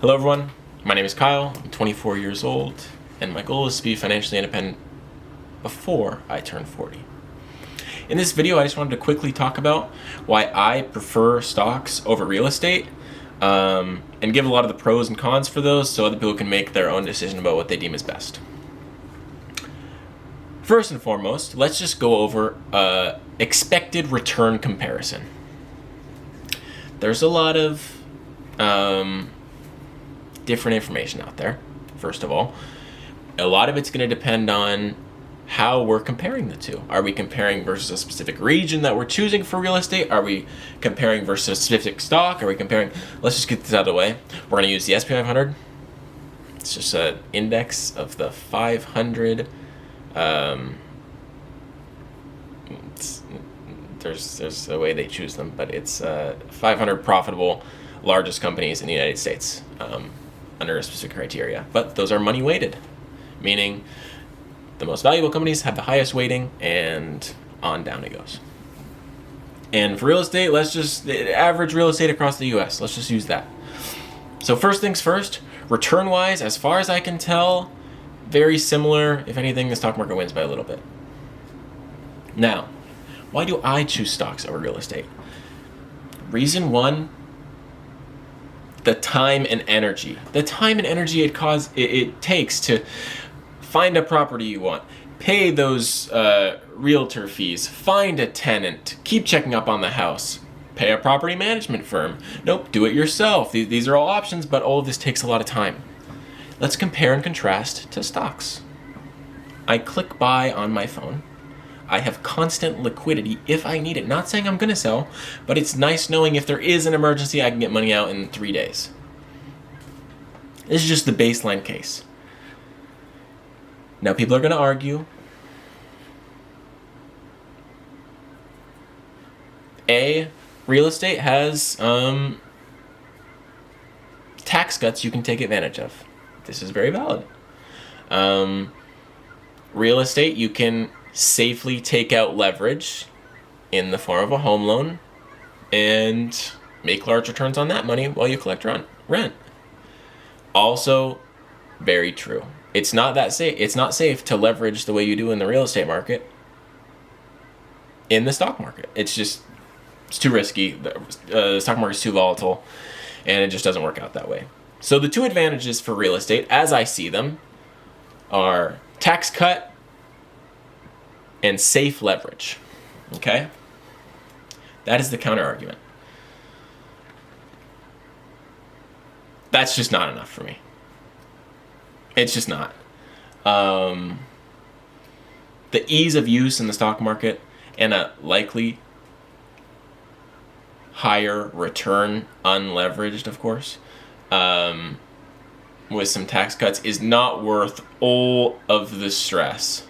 Hello everyone, my name is Kyle, I'm 24 years old, and my goal is to be financially independent before I turn 40. In this video, I just wanted to quickly talk about why I prefer stocks over real estate, and give a lot of the pros and cons for those so other people can make their own decision about what they deem as best. First and foremost, let's just go over expected return comparison. There's a lot of different information out there, first of all. A lot of it's going to depend on how we're comparing the two. Are we comparing versus a specific region that we're choosing for real estate? Are we comparing versus a specific stock? Are we comparing... Let's just get this out of the way. We're going to use the SP 500. It's just an index of the 500. There's a way they choose them, but it's 500 profitable largest companies in the United States under a specific criteria. But those are money weighted, meaning the most valuable companies have the highest weighting, and on down it goes. And for real estate, let's just average real estate across the US. Let's just use that. So first things first, return wise, as far as I can tell, very similar. If anything, the stock market wins by a little bit. Now, why do I choose stocks over real estate? Reason one, the time and energy. The time and energy it takes to find a property you want, pay those realtor fees, find a tenant, keep checking up on the house, pay a property management firm. Nope, do it yourself. These are all options, but all of this takes a lot of time. Let's compare and contrast to stocks. I click buy on my phone. I have constant liquidity if I need it. Not saying I'm going to sell, but it's nice knowing if there is an emergency, I can get money out in 3 days. This is just the baseline case. Now, people are going to argue, real estate has tax cuts you can take advantage of. This is very valid. Real estate, you can safely take out leverage in the form of a home loan and make large returns on that money while you collect rent. Also, very true. It's not that safe. It's not safe to leverage the way you do in the real estate market in the stock market. It's too risky. The stock market is too volatile, and it just doesn't work out that way. So the two advantages for real estate, as I see them, are tax cut and safe leverage. Okay? That is the counter argument. That's just not enough for me. It's just not. The ease of use in the stock market and a likely higher return, unleveraged, of course, with some tax cuts, is not worth all of the stress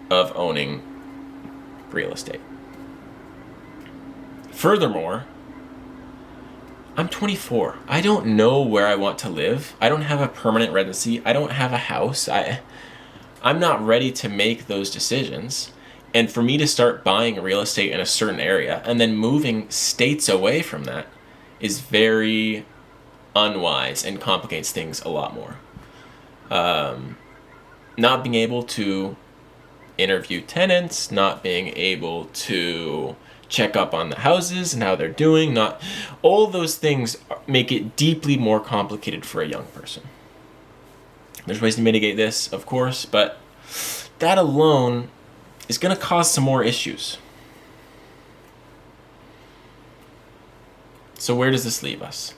of owning real estate. Furthermore, I'm 24. I don't know where I want to live. I don't have a permanent residency. I don't have a house. I'm not ready to make those decisions. And for me to start buying real estate in a certain area and then moving states away from that is very unwise and complicates things a lot more. Not being able to interview tenants, not being able to check up on the houses and how they're doing, not all those things make it deeply more complicated for a young person. There's ways to mitigate this, of course, but that alone is going to cause some more issues. So where does this leave us?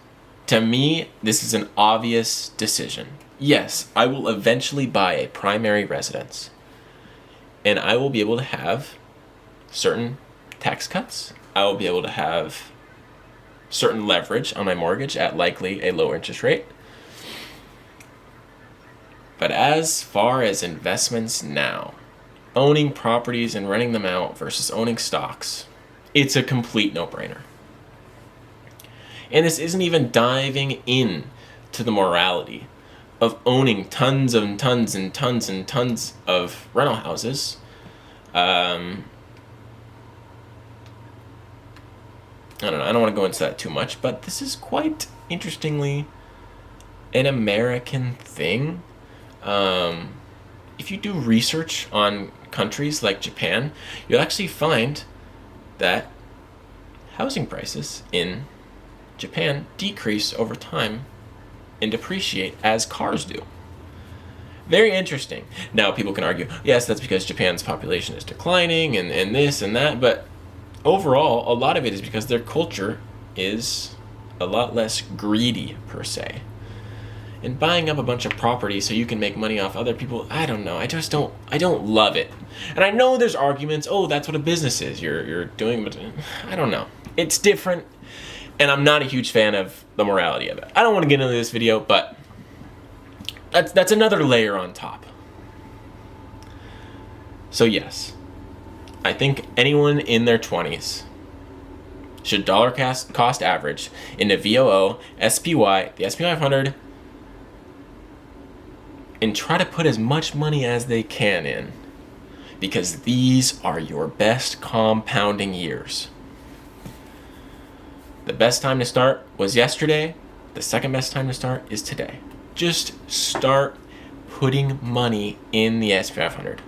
To me, this is an obvious decision. Yes, I will eventually buy a primary residence, and I will be able to have certain tax cuts. I will be able to have certain leverage on my mortgage at likely a lower interest rate. But as far as investments now, owning properties and renting them out versus owning stocks, it's a complete no-brainer. And this isn't even diving in to the morality of owning tons and tons and tons and tons of rental houses I don't know. I don't want to go into that too much, but this is quite interestingly an American thing. If you do research on countries like Japan, you'll actually find that housing prices in Japan decrease over time and depreciate as cars do. Very interesting. Now, people can argue, yes, that's because Japan's population is declining and this and that, but overall, a lot of it is because their culture is a lot less greedy, per se. And buying up a bunch of property so you can make money off other people, I don't know. I don't love it. And I know there's arguments, oh, that's what a business is. You're doing, but I don't know. It's different, and I'm not a huge fan of the morality of it. I don't want to get into this video, but that's another layer on top. So yes, I think anyone in their 20s should dollar cost average into VOO, SPY, the SP 500, and try to put as much money as they can in, because these are your best compounding years. The best time to start was yesterday. The second best time to start is today. Just start putting money in the SP 500.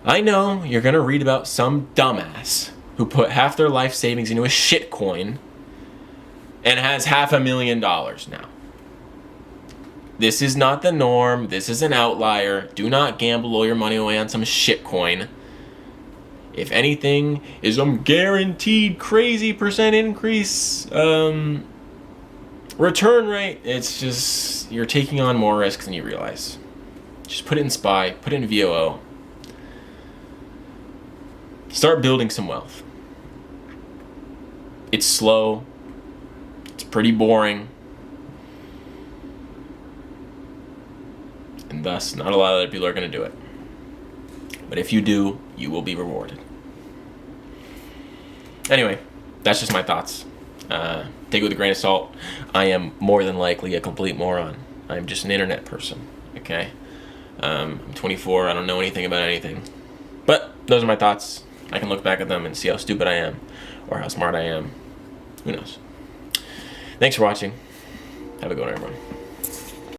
I know you're going to read about some dumbass who put half their life savings into a shit coin and has $500,000 now. This is not the norm. This is an outlier. Do not gamble all your money away on some shit coin. If anything is some guaranteed crazy percent increase return rate, it's just you're taking on more risks than you realize. Just put it in SPY, put it in VOO. Start building some wealth. It's slow. It's pretty boring. And thus, not a lot of other people are going to do it. But if you do, you will be rewarded. Anyway, that's just my thoughts. Take it with a grain of salt. I am more than likely a complete moron. I'm just an internet person, okay? I'm 24. I don't know anything about anything. But those are my thoughts. I can look back at them and see how stupid I am or how smart I am. Who knows? Thanks for watching. Have a good one, everyone.